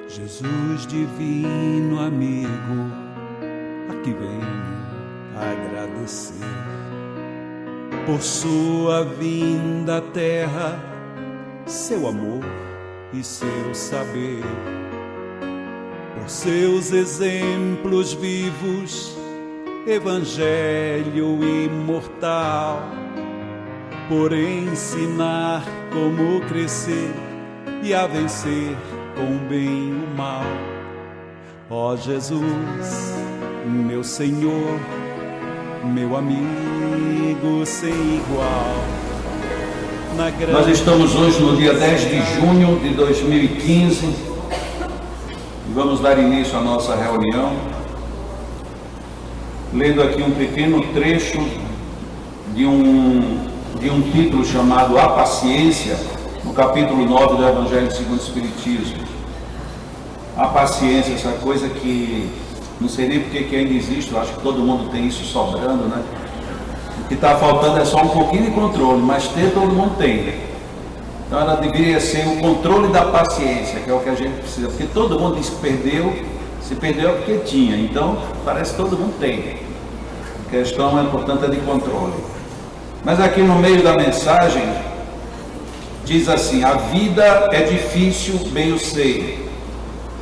Jesus divino amigo, aqui venho agradecer por sua vinda à terra, seu amor e seu saber, por seus exemplos vivos, evangelho imortal, por ensinar como crescer e a vencer com o bem e o mal. Ó Jesus, meu Senhor, meu amigo sem igual. Nós estamos hoje no dia 10 de junho de 2015 e vamos dar início à nossa reunião, lendo aqui um pequeno trecho de um título chamado A Paciência, no capítulo 9 do Evangelho segundo o Espiritismo. A paciência, essa coisa que não sei nem porque que ainda existe, eu acho que todo mundo tem isso sobrando, né? O que está faltando é só um pouquinho de controle, mas ter todo mundo tem. Então ela deveria ser o controle da paciência, que é o que a gente precisa, porque todo mundo diz que perdeu, se perdeu é porque tinha, então parece que todo mundo tem. A questão é, portanto, é de controle. Mas aqui no meio da mensagem diz assim: a vida é difícil, bem eu sei.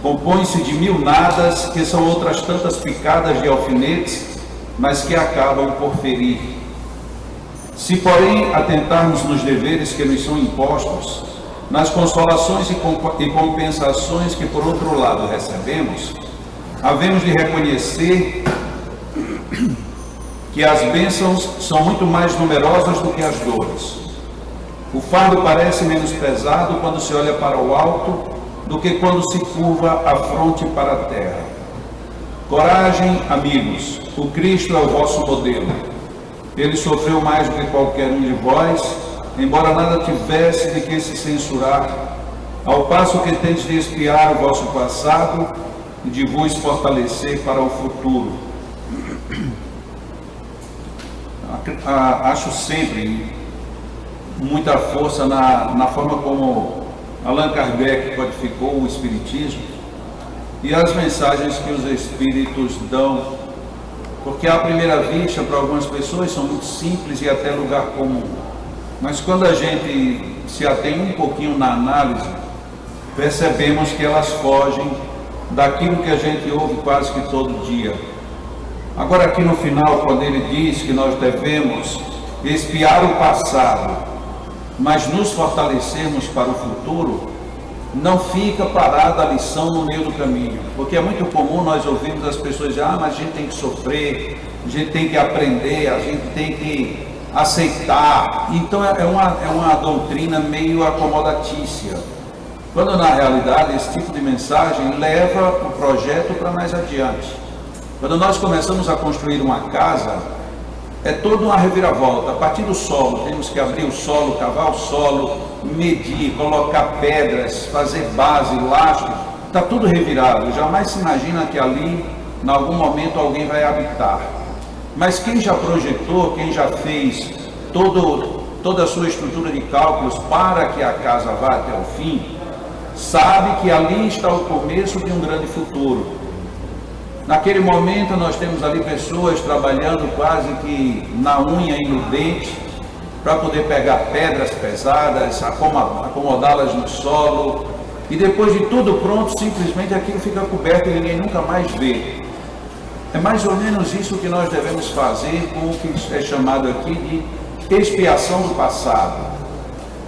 Compõe-se de mil nadas, que são outras tantas picadas de alfinetes, mas que acabam por ferir. Se, porém, atentarmos nos deveres que nos são impostos, nas consolações e compensações que, por outro lado, recebemos, havemos de reconhecer que as bênçãos são muito mais numerosas do que as dores. O fardo parece menos pesado quando se olha para o alto do que quando se curva a fronte para a terra. Coragem, amigos, o Cristo é o vosso modelo. Ele sofreu mais do que qualquer um de vós, embora nada tivesse de que se censurar, ao passo que tendes de espiar o vosso passado e de vos fortalecer para o futuro. Acho sempre muita força na forma como Allan Kardec codificou o Espiritismo e as mensagens que os Espíritos dão, porque à primeira vista, para algumas pessoas, são muito simples e até lugar comum. Mas quando a gente se atém um pouquinho na análise, percebemos que elas fogem daquilo que a gente ouve quase que todo dia. Agora aqui no final, quando ele diz que nós devemos espiar o passado, mas nos fortalecermos para o futuro, não fica parada a lição no meio do caminho, porque é muito comum nós ouvirmos as pessoas dizer: mas a gente tem que sofrer, a gente tem que aprender, a gente tem que aceitar. Então é uma doutrina meio acomodatícia, quando na realidade esse tipo de mensagem leva o projeto para mais adiante. Quando nós começamos a construir uma casa, é toda uma reviravolta. A partir do solo, temos que abrir o solo, cavar o solo, medir, colocar pedras, fazer base, lastro, está tudo revirado. Jamais se imagina que ali, em algum momento, alguém vai habitar. Mas quem já projetou, quem já fez toda a sua estrutura de cálculos para que a casa vá até o fim, sabe que ali está o começo de um grande futuro. Naquele momento nós temos ali pessoas trabalhando quase que na unha e no dente para poder pegar pedras pesadas, acomodá-las no solo, e depois de tudo pronto, simplesmente aquilo fica coberto e ninguém nunca mais vê. É mais ou menos isso que nós devemos fazer com o que é chamado aqui de expiação do passado.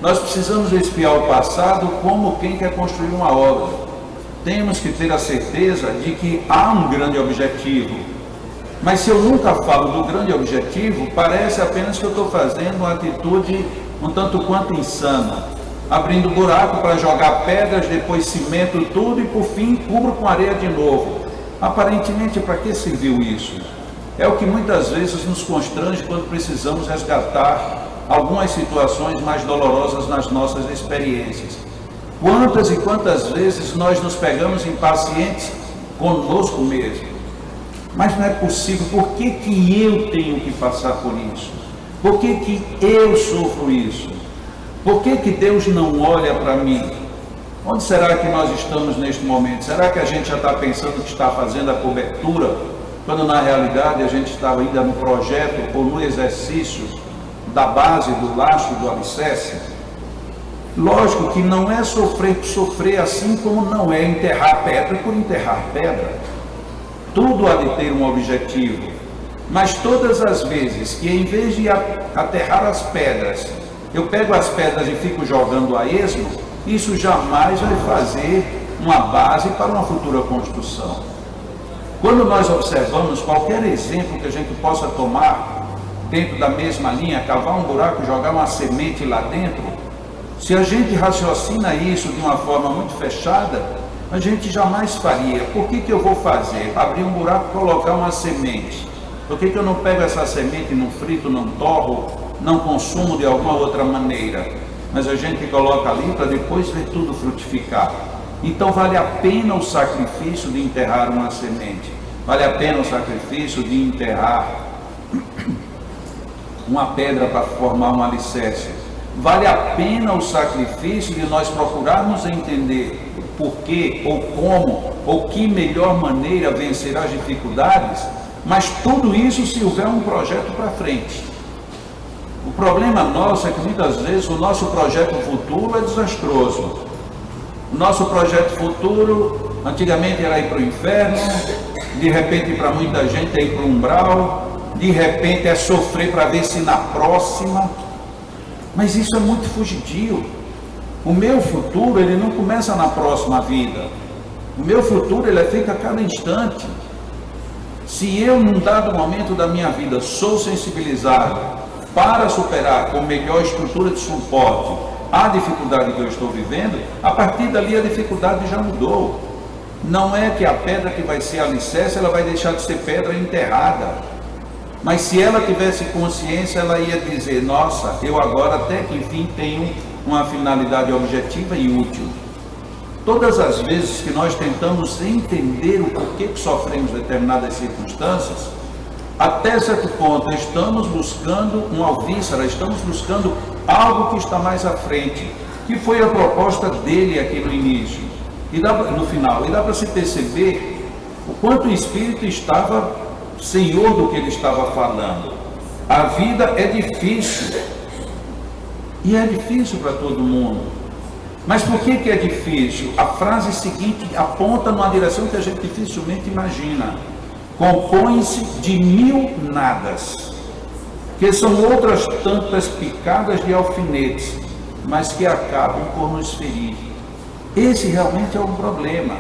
Nós precisamos expiar o passado como quem quer construir uma obra. Temos que ter a certeza de que há um grande objetivo. Mas se eu nunca falo do grande objetivo, parece apenas que eu estou fazendo uma atitude um tanto quanto insana, abrindo buraco para jogar pedras, depois cimento tudo e por fim cubro com areia de novo. Aparentemente, para que serviu isso? É o que muitas vezes nos constrange quando precisamos resgatar algumas situações mais dolorosas nas nossas experiências. Quantas e quantas vezes nós nos pegamos impacientes conosco mesmo? Mas não é possível. Por que que eu tenho que passar por isso? Por que que eu sofro isso? Por que que Deus não olha para mim? Onde será que nós estamos neste momento? Será que a gente já está pensando que está fazendo a cobertura, quando na realidade a gente estava ainda no projeto ou no exercício da base, do lastro, do alicerce? Lógico que não é sofrer por sofrer, assim como não é enterrar pedra por enterrar pedra. Tudo há de ter um objetivo. Mas todas as vezes que em vez de aterrar as pedras, eu pego as pedras e fico jogando a esmo, isso jamais vai fazer uma base para uma futura construção. Quando nós observamos qualquer exemplo que a gente possa tomar dentro da mesma linha, cavar um buraco, jogar uma semente lá dentro, se a gente raciocina isso de uma forma muito fechada, a gente jamais faria. Por que eu vou fazer? Abrir um buraco e colocar uma semente. Por que eu não pego essa semente, não frito, não torro, não consumo de alguma outra maneira? Mas a gente coloca ali para depois ver tudo frutificar. Então vale a pena o sacrifício de enterrar uma semente. Vale a pena o sacrifício de enterrar uma pedra para formar um alicerce. Vale a pena o sacrifício de nós procurarmos entender por que, ou como, ou que melhor maneira vencer as dificuldades, mas tudo isso se houver um projeto para frente. O problema nosso é que muitas vezes o nosso projeto futuro é desastroso. O nosso projeto futuro, antigamente era ir para o inferno, de repente para muita gente é ir para o umbral, de repente é sofrer para ver se na próxima. Mas isso é muito fugidio. O meu futuro, ele não começa na próxima vida. O meu futuro, ele é feito a cada instante. Se eu, num dado momento da minha vida, sou sensibilizado para superar com melhor estrutura de suporte a dificuldade que eu estou vivendo, a partir dali a dificuldade já mudou. Não é que a pedra que vai ser alicerce, ela vai deixar de ser pedra enterrada. Mas se ela tivesse consciência, ela ia dizer, nossa, eu agora até que enfim tenho uma finalidade objetiva e útil. Todas as vezes que nós tentamos entender o porquê que sofremos determinadas circunstâncias, até certo ponto estamos buscando um alvíssara, estamos buscando algo que está mais à frente, que foi a proposta dele aqui no início, e no final. E dá para se perceber o quanto o Espírito estava senhor do que ele estava falando. A vida é difícil, e é difícil para todo mundo. Mas por que é difícil? A frase seguinte aponta numa direção que a gente dificilmente imagina. Compõe-se de 1000 nadas, que são outras tantas picadas de alfinetes, mas que acabam por nos ferir. Esse realmente é um problema,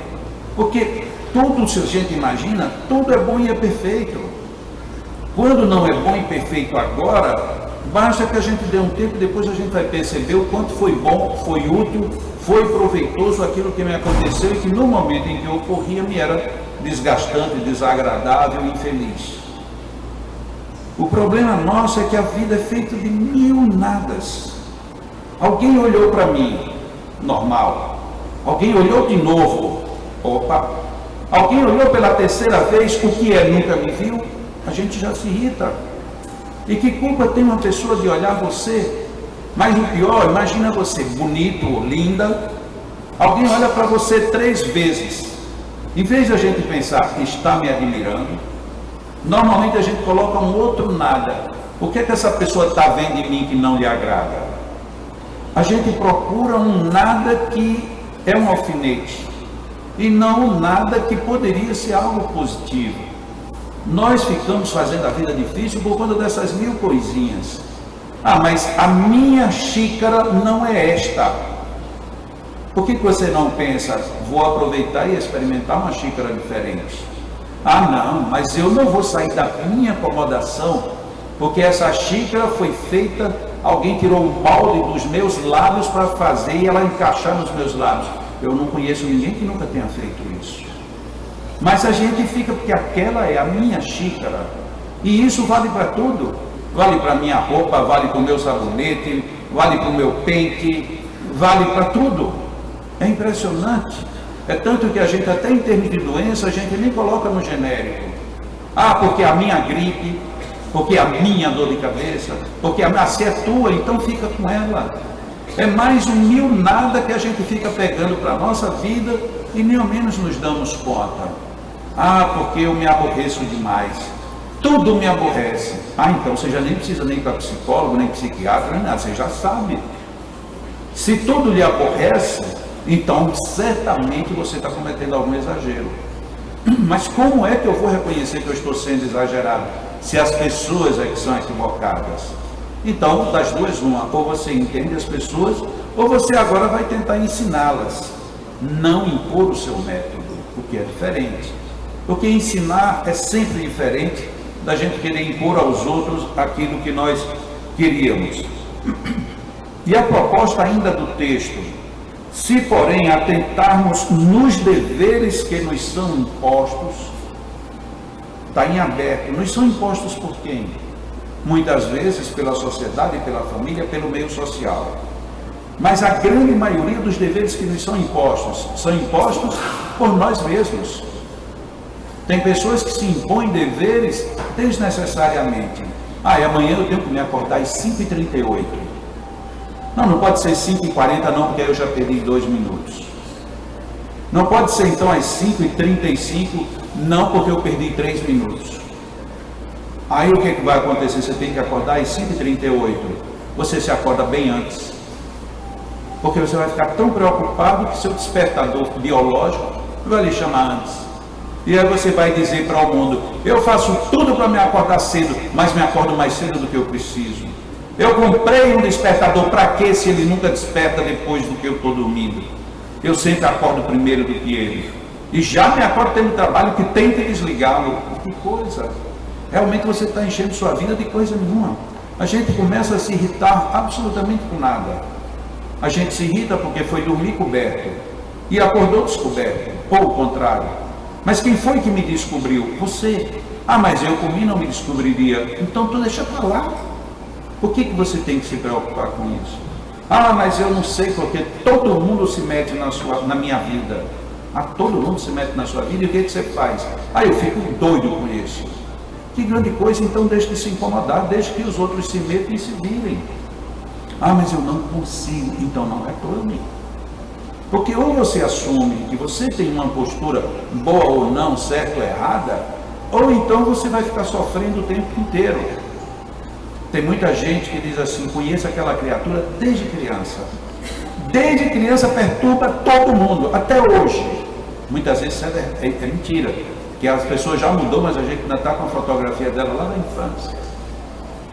porque tudo, se a gente imagina, tudo é bom e é perfeito. Quando não é bom e perfeito agora, basta que a gente dê um tempo, depois a gente vai perceber o quanto foi bom, foi útil, foi proveitoso aquilo que me aconteceu e que no momento em que ocorria me era desgastante, desagradável e infeliz. O problema nosso é que a vida é feita de 1000 nadas. Alguém olhou para mim, normal. Alguém olhou de novo, opa. Alguém olhou pela terceira vez, o que é, nunca me viu, a gente já se irrita. E que culpa tem uma pessoa de olhar você? Mas o pior, imagina você bonito ou linda, alguém olha para você 3 vezes. Em vez de a gente pensar que está me admirando, normalmente a gente coloca um outro nada. O que é que essa pessoa está vendo em mim que não lhe agrada? A gente procura um nada que é um alfinete, e não um nada que poderia ser algo positivo. Nós ficamos fazendo a vida difícil por conta dessas 1000 coisinhas. Ah, mas a minha xícara não é esta. Por que você não pensa, vou aproveitar e experimentar uma xícara diferente? Ah, não, mas eu não vou sair da minha acomodação, porque essa xícara foi feita, alguém tirou um balde dos meus lábios para fazer e ela encaixar nos meus lábios. Eu não conheço ninguém que nunca tenha feito isso. Mas a gente fica, porque aquela é a minha xícara. E isso vale para tudo. Vale para a minha roupa, vale para o meu sabonete, vale para o meu pente, vale para tudo. É impressionante. É tanto que a gente, até em termos de doença, a gente nem coloca no genérico. Ah, porque a minha gripe, porque a minha dor de cabeça, porque se é tua, então fica com ela. É mais um mil nada que a gente fica pegando para a nossa vida e nem ao menos nos damos conta. Ah, porque eu me aborreço demais. Tudo me aborrece. Ah, então você já nem precisa nem para psicólogo, nem psiquiatra, nem nada, você já sabe. Se tudo lhe aborrece, então certamente você está cometendo algum exagero. Mas como é que eu vou reconhecer que eu estou sendo exagerado? Se as pessoas é que são equivocadas. Então, das duas, uma, ou você entende as pessoas, ou você agora vai tentar ensiná-las. Não impor o seu método, o que é diferente. Porque ensinar é sempre diferente da gente querer impor aos outros aquilo que nós queríamos. E a proposta ainda do texto: se porém atentarmos nos deveres que nos são impostos, está em aberto. Nos são impostos por quem? Muitas vezes pela sociedade, pela família, pelo meio social. Mas a grande maioria dos deveres que nos são impostos por nós mesmos. Tem pessoas que se impõem deveres desnecessariamente. Ah, e amanhã eu tenho que me acordar às 5h38. Não pode ser 5h40 não, porque aí eu já perdi 2 minutos. Não pode ser então às 5h35, não, porque eu perdi 3 minutos. Aí o que vai acontecer? Você tem que acordar às 5h38. Você se acorda bem antes. Porque você vai ficar tão preocupado que seu despertador biológico vai lhe chamar antes. E aí você vai dizer para o mundo: eu faço tudo para me acordar cedo, mas me acordo mais cedo do que eu preciso. Eu comprei um despertador, para quê se ele nunca desperta depois do que eu estou dormindo? Eu sempre acordo primeiro do que ele. E já me acordo tendo trabalho que tem que desligá-lo. Que coisa! Realmente você está enchendo sua vida de coisa nenhuma. A gente começa a se irritar absolutamente com nada. A gente se irrita porque foi dormir coberto e acordou descoberto, ou o contrário. Mas quem foi que me descobriu? Você. Ah, mas eu comi não me descobriria. Então tu deixa para lá. Por que você tem que se preocupar com isso? Ah, mas eu não sei, porque todo mundo se mete na minha vida. Ah, todo mundo se mete na sua vida, e o que você faz? Ah, eu fico doido com isso. Que grande coisa, então deixe de se incomodar, deixe que os outros se metam e se virem. Ah, mas eu não consigo, então não reclame. Porque ou você assume que você tem uma postura boa ou não, certa ou errada, ou então você vai ficar sofrendo o tempo inteiro. Tem muita gente que diz assim: conheço aquela criatura desde criança. Desde criança perturba todo mundo, até hoje. Muitas vezes é mentira, que as pessoas já mudou, mas a gente ainda está com a fotografia dela lá na infância.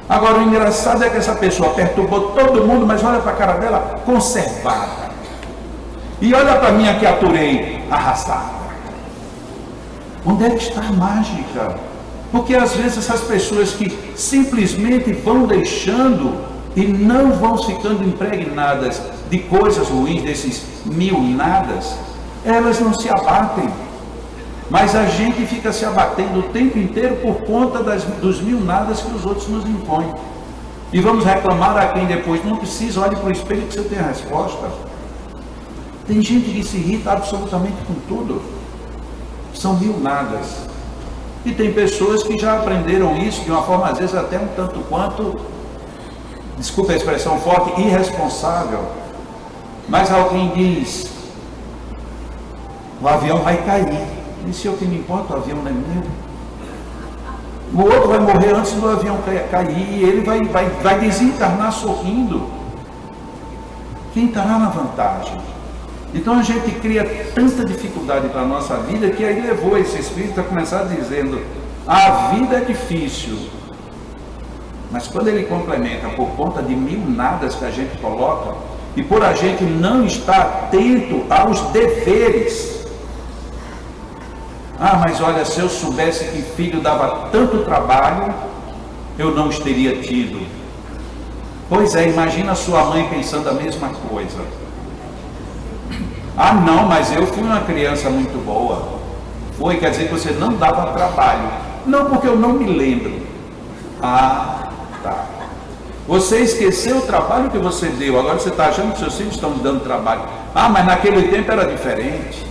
Agora, o engraçado é que essa pessoa perturbou todo mundo, mas olha para a cara dela, conservada. E olha para mim que aturei, arrastada. Onde é que está a mágica? Porque às vezes essas pessoas que simplesmente vão deixando e não vão ficando impregnadas de coisas ruins, desses mil nadas, elas não se abatem. Mas a gente fica se abatendo o tempo inteiro por conta dos mil nadas que os outros nos impõem. E vamos reclamar a quem depois não precisa, olhe para o espelho que você tem a resposta. Tem gente que se irrita absolutamente com tudo. São mil nadas. E tem pessoas que já aprenderam isso de uma forma, às vezes, até um tanto quanto, desculpa a expressão forte, irresponsável. Mas alguém diz: o avião vai cair. E se eu que me importa, o avião não é meu. O outro vai morrer antes do avião cair, e ele vai desencarnar sorrindo. Quem estará na vantagem? Então a gente cria tanta dificuldade para a nossa vida, que aí levou esse espírito a começar dizendo: a vida é difícil. Mas quando ele complementa por conta de mil nadas que a gente coloca, e por a gente não estar atento aos deveres. Ah, mas olha, se eu soubesse que filho dava tanto trabalho, eu não os teria tido. Pois é, imagina a sua mãe pensando a mesma coisa. Ah, não, mas eu fui uma criança muito boa. Foi, quer dizer que você não dava trabalho. Não, porque eu não me lembro. Ah, tá. Você esqueceu o trabalho que você deu, agora você está achando que seus filhos estão dando trabalho. Ah, mas naquele tempo era diferente.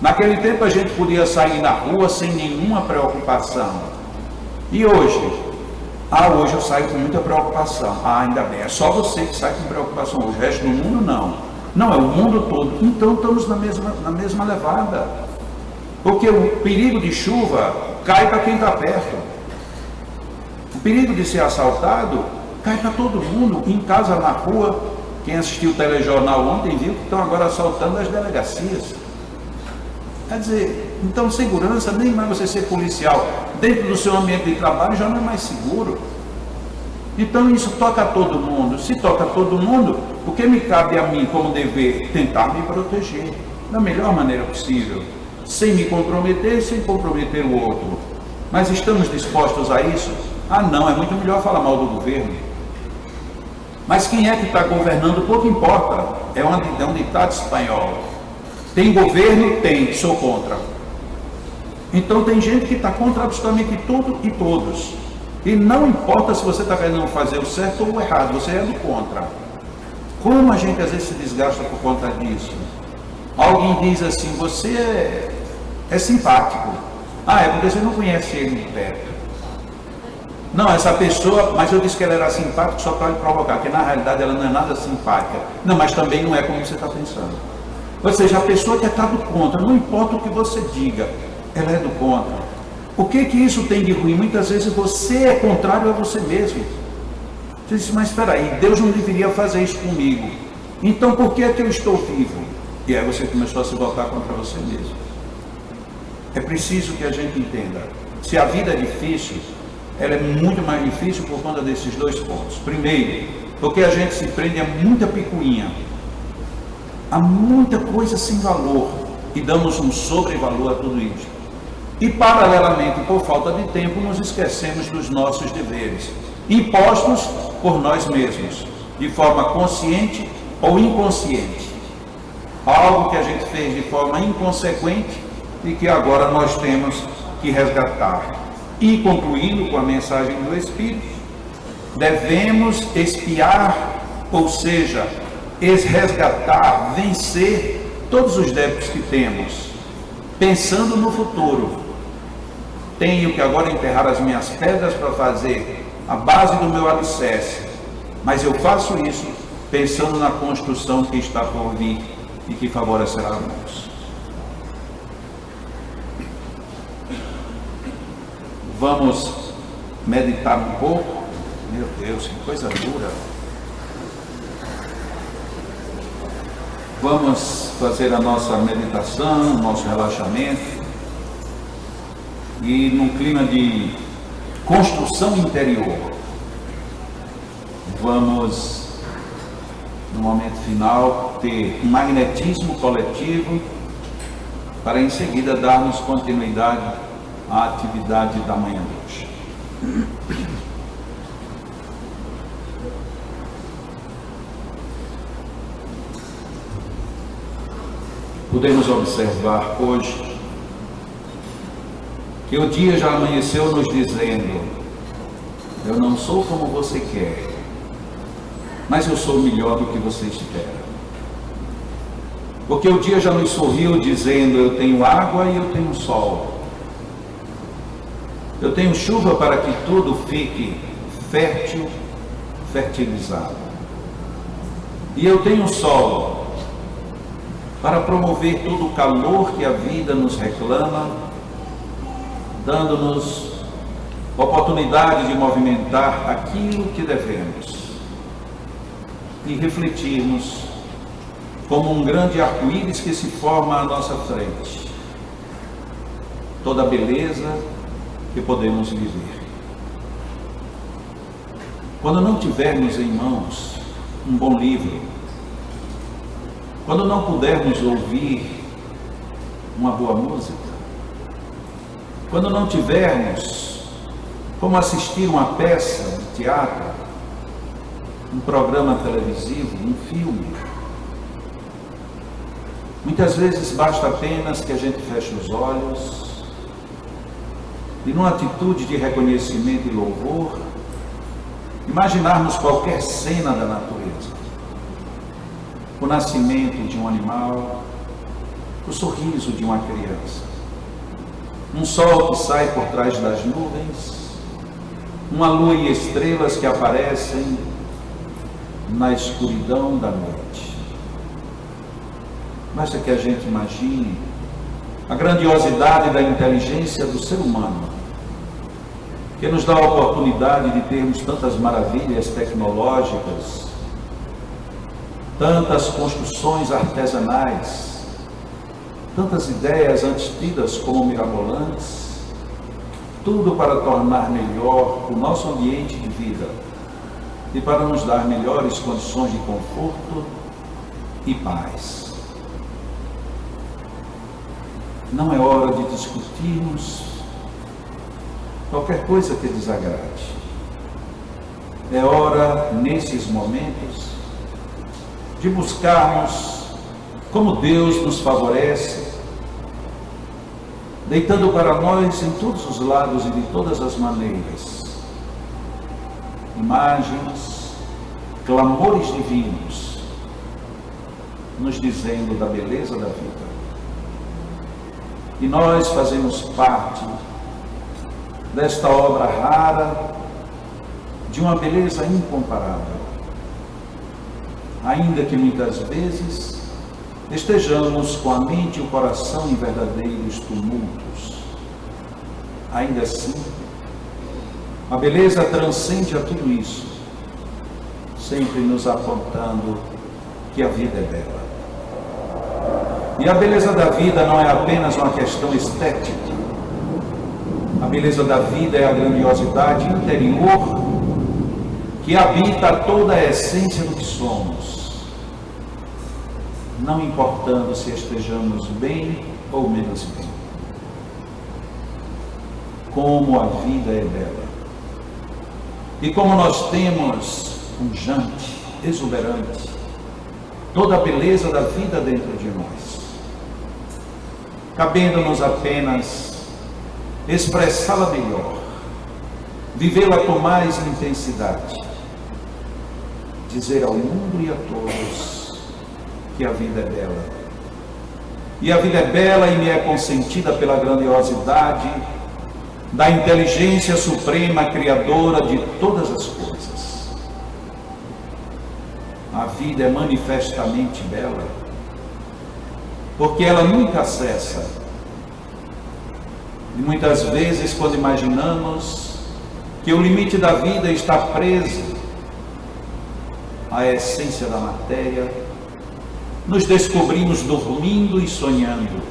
Naquele tempo a gente podia sair na rua sem nenhuma preocupação. E hoje? Hoje eu saio com muita preocupação. Ainda bem, é só você que sai com preocupação hoje, o resto do mundo não. Não, é o mundo todo. Então estamos na mesma levada. Porque o perigo de chuva cai para quem está perto. O perigo de ser assaltado cai para todo mundo, em casa, na rua. Quem assistiu o telejornal ontem viu que estão agora assaltando as delegacias. Quer dizer, então segurança, nem mais você ser policial dentro do seu ambiente de trabalho já não é mais seguro. Então isso toca a todo mundo. Se toca a todo mundo, o que me cabe a mim como dever? Tentar me proteger da melhor maneira possível, sem me comprometer, sem comprometer o outro. Mas estamos dispostos a isso? Não, é muito melhor falar mal do governo. Mas quem é que está governando, pouco importa. É um ditado espanhol. Tem governo? Tem, sou contra. Então tem gente que está contra absolutamente tudo e todos. E não importa se você está querendo fazer o certo ou o errado, você é do contra. Como a gente às vezes se desgasta por conta disso? Alguém diz assim, você é simpático. É porque você não conhece ele de perto. Não, essa pessoa, mas eu disse que ela era simpática só para lhe provocar, porque na realidade ela não é nada simpática. Não, mas também não é como você está pensando. Ou seja, a pessoa que está do contra, não importa o que você diga, ela é do contra. O que isso tem de ruim? Muitas vezes você é contrário a você mesmo. Você diz, mas espera aí, Deus não deveria fazer isso comigo. Então por que é que eu estou vivo? E aí você começou a se voltar contra você mesmo. É preciso que a gente entenda. Se a vida é difícil, ela é muito mais difícil por conta desses dois pontos. Primeiro, porque a gente se prende a muita picuinha, a muita coisa sem valor, e damos um sobrevalor a tudo isso. E paralelamente, por falta de tempo, nos esquecemos dos nossos deveres, impostos por nós mesmos, de forma consciente ou inconsciente. Algo que a gente fez de forma inconsequente e que agora nós temos que resgatar. E concluindo com a mensagem do Espírito, devemos expiar, ou seja, resgatar, vencer todos os débitos que temos, pensando no futuro. Tenho que agora enterrar as minhas pedras para fazer a base do meu alicerce, mas eu faço isso pensando na construção que está por vir e que favorecerá a nós. Vamos meditar um pouco. Meu Deus, que coisa dura. Vamos fazer a nossa meditação, nosso relaxamento. E num clima de construção interior, vamos, no momento final, ter um magnetismo coletivo para em seguida darmos continuidade à atividade da manhã de hoje. Podemos observar hoje que o dia já amanheceu nos dizendo: eu não sou como você quer, mas eu sou melhor do que você espera. Porque o dia já nos sorriu dizendo: eu tenho água e eu tenho sol. Eu tenho chuva para que tudo fique fértil, fertilizado. E eu tenho sol para promover todo o calor que a vida nos reclama, dando-nos oportunidade de movimentar aquilo que devemos e refletirmos como um grande arco-íris que se forma à nossa frente, toda a beleza que podemos viver. Quando não tivermos em mãos um bom livro, quando não pudermos ouvir uma boa música, quando não tivermos como assistir uma peça de teatro, um programa televisivo, um filme, muitas vezes basta apenas que a gente feche os olhos e, numa atitude de reconhecimento e louvor, imaginarmos qualquer cena da natureza. O nascimento de um animal, o sorriso de uma criança, um sol que sai por trás das nuvens, uma lua e estrelas que aparecem na escuridão da noite. Basta que a gente imagine a grandiosidade da inteligência do ser humano, que nos dá a oportunidade de termos tantas maravilhas tecnológicas, tantas construções artesanais, tantas ideias antes tidas como mirabolantes, tudo para tornar melhor o nosso ambiente de vida e para nos dar melhores condições de conforto e paz. Não é hora de discutirmos qualquer coisa que desagrade. É hora, nesses momentos, de buscarmos como Deus nos favorece, deitando para nós em todos os lados e de todas as maneiras imagens, clamores divinos, nos dizendo da beleza da vida. E nós fazemos parte desta obra rara, de uma beleza incomparável, ainda que muitas vezes estejamos com a mente e o coração em verdadeiros tumultos. Ainda assim, a beleza transcende a tudo isso, sempre nos apontando que a vida é bela. E a beleza da vida não é apenas uma questão estética. A beleza da vida é a grandiosidade interior que habita toda a essência do que somos, não importando se estejamos bem ou menos bem. Como a vida é bela. E como nós temos pujante, exuberante, toda a beleza da vida dentro de nós, cabendo-nos apenas expressá-la melhor, vivê-la com mais intensidade, dizer ao mundo e a todos que a vida é bela. E a vida é bela e me é consentida pela grandiosidade da inteligência suprema, criadora de todas as coisas. A vida é manifestamente bela, porque ela nunca cessa. E muitas vezes, quando imaginamos que o limite da vida está preso à essência da matéria, nos descobrimos dormindo e sonhando,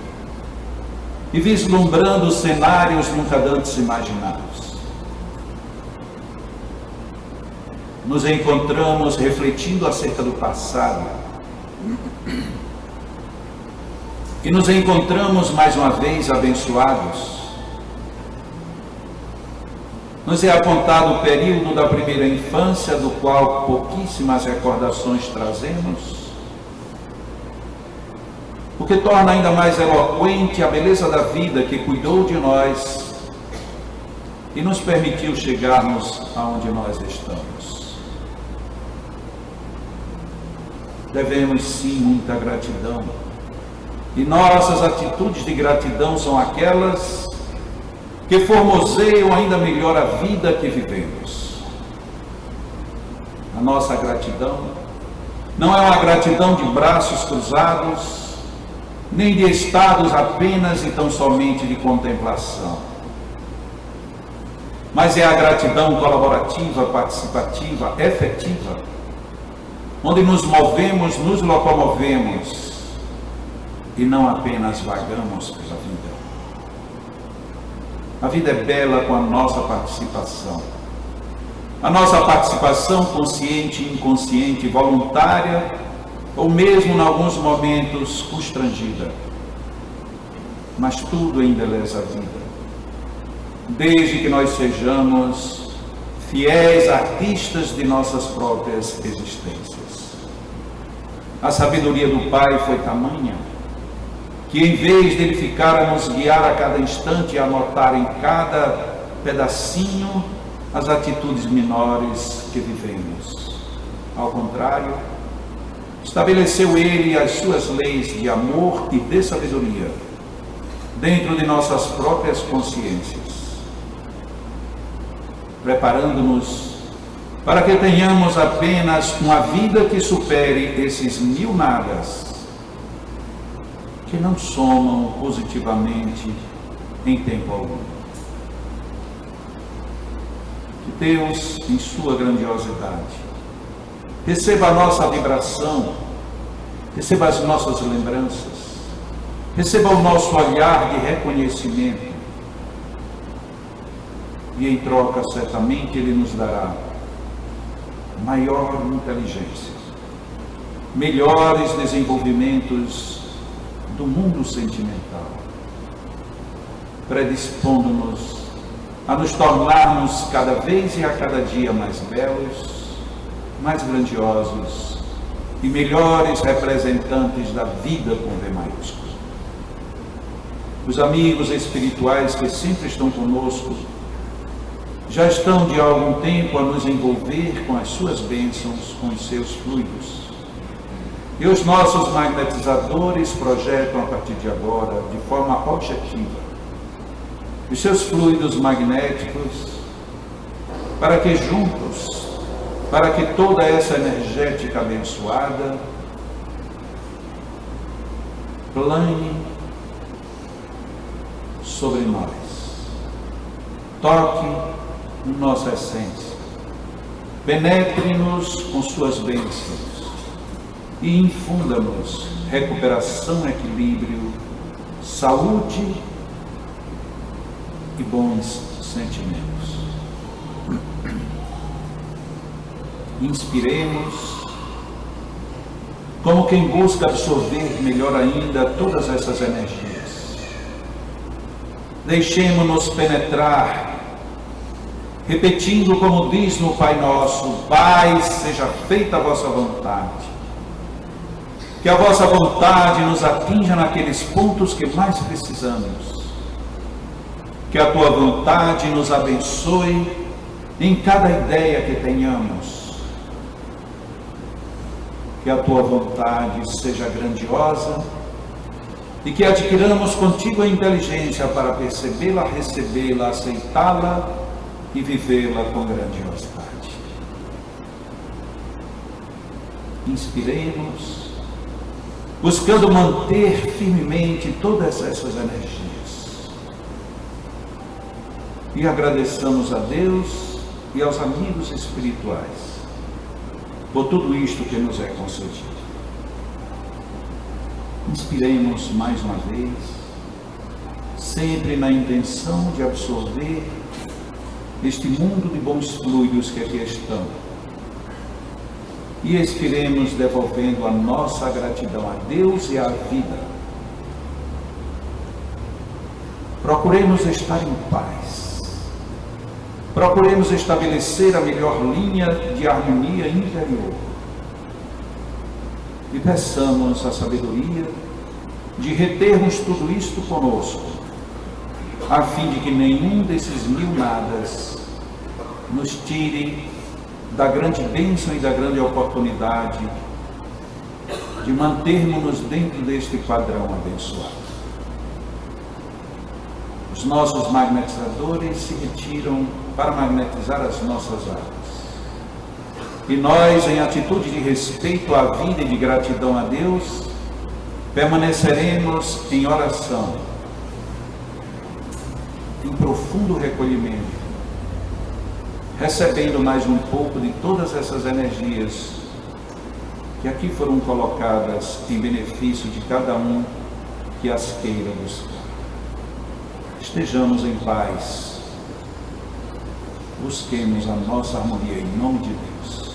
e vislumbrando cenários nunca antes imaginados. Nos encontramos refletindo acerca do passado, e nos encontramos mais uma vez abençoados. Nos é apontado o período da primeira infância, do qual pouquíssimas recordações trazemos, o que torna ainda mais eloquente a beleza da vida que cuidou de nós e nos permitiu chegarmos aonde nós estamos. Devemos sim muita gratidão, e nossas atitudes de gratidão são aquelas que formoseiam ainda melhor a vida que vivemos. A nossa gratidão não é uma gratidão de braços cruzados, nem de estados apenas e tão somente de contemplação, mas é a gratidão colaborativa, participativa, efetiva, onde nos movemos, nos locomovemos e não apenas vagamos pela vida. A vida é bela com a nossa participação. A nossa participação consciente, inconsciente, voluntária, ou mesmo em alguns momentos constrangida. Mas tudo embeleza a vida, desde que nós sejamos fiéis artistas de nossas próprias existências. A sabedoria do Pai foi tamanha que, em vez de Ele ficar a nos guiar a cada instante e anotar em cada pedacinho as atitudes menores que vivemos, ao contrário, estabeleceu Ele as suas leis de amor e de sabedoria dentro de nossas próprias consciências. preparando-nos para que tenhamos apenas uma vida que supere esses 1000 nadas, que não somam positivamente em tempo algum. Que Deus, em sua grandiosidade, receba a nossa vibração, receba as nossas lembranças, receba o nosso olhar de reconhecimento, e em troca, certamente, Ele nos dará maior inteligência, melhores desenvolvimentos do mundo sentimental, predispondo-nos a nos tornarmos cada vez e a cada dia mais belos, mais grandiosos e melhores representantes da vida com V maiúsculo. Os amigos espirituais que sempre estão conosco já estão de algum tempo a nos envolver com as suas bênçãos, com os seus fluidos. E os nossos magnetizadores projetam a partir de agora, de forma objetiva, os seus fluidos magnéticos, para que juntos, para que toda essa energética abençoada plane sobre nós, toque nossa essência, penetre-nos com suas bênçãos e infunda-nos recuperação, equilíbrio, saúde e bons sentimentos. Inspiremos como quem busca absorver melhor ainda todas essas energias. Deixemo-nos penetrar, repetindo como diz no Pai Nosso: Pai, seja feita a vossa vontade. Que a vossa vontade nos atinja naqueles pontos que mais precisamos. Que a tua vontade nos abençoe em cada ideia que tenhamos. Que a tua vontade seja grandiosa e que adquiramos contigo a inteligência para percebê-la, recebê-la, aceitá-la e vivê-la com grandiosidade. Inspiremos, buscando manter firmemente todas essas energias. E agradeçamos a Deus e aos amigos espirituais por tudo isto que nos é concedido. Inspiremos mais uma vez, sempre na intenção de absorver este mundo de bons fluidos que aqui estão, e expiremos devolvendo a nossa gratidão a Deus e à vida. Procuremos estar em paz, procuremos estabelecer a melhor linha de harmonia interior e peçamos a sabedoria de retermos tudo isto conosco, a fim de que nenhum desses 1000 nadas nos tire da grande bênção e da grande oportunidade de mantermos-nos dentro deste padrão abençoado. Os nossos magnetizadores se retiram para magnetizar as nossas almas. E nós, em atitude de respeito à vida e de gratidão a Deus, permaneceremos em oração, em profundo recolhimento, recebendo mais um pouco de todas essas energias que aqui foram colocadas em benefício de cada um que as queira buscar. Estejamos em paz, busquemos a nossa harmonia em nome de Deus.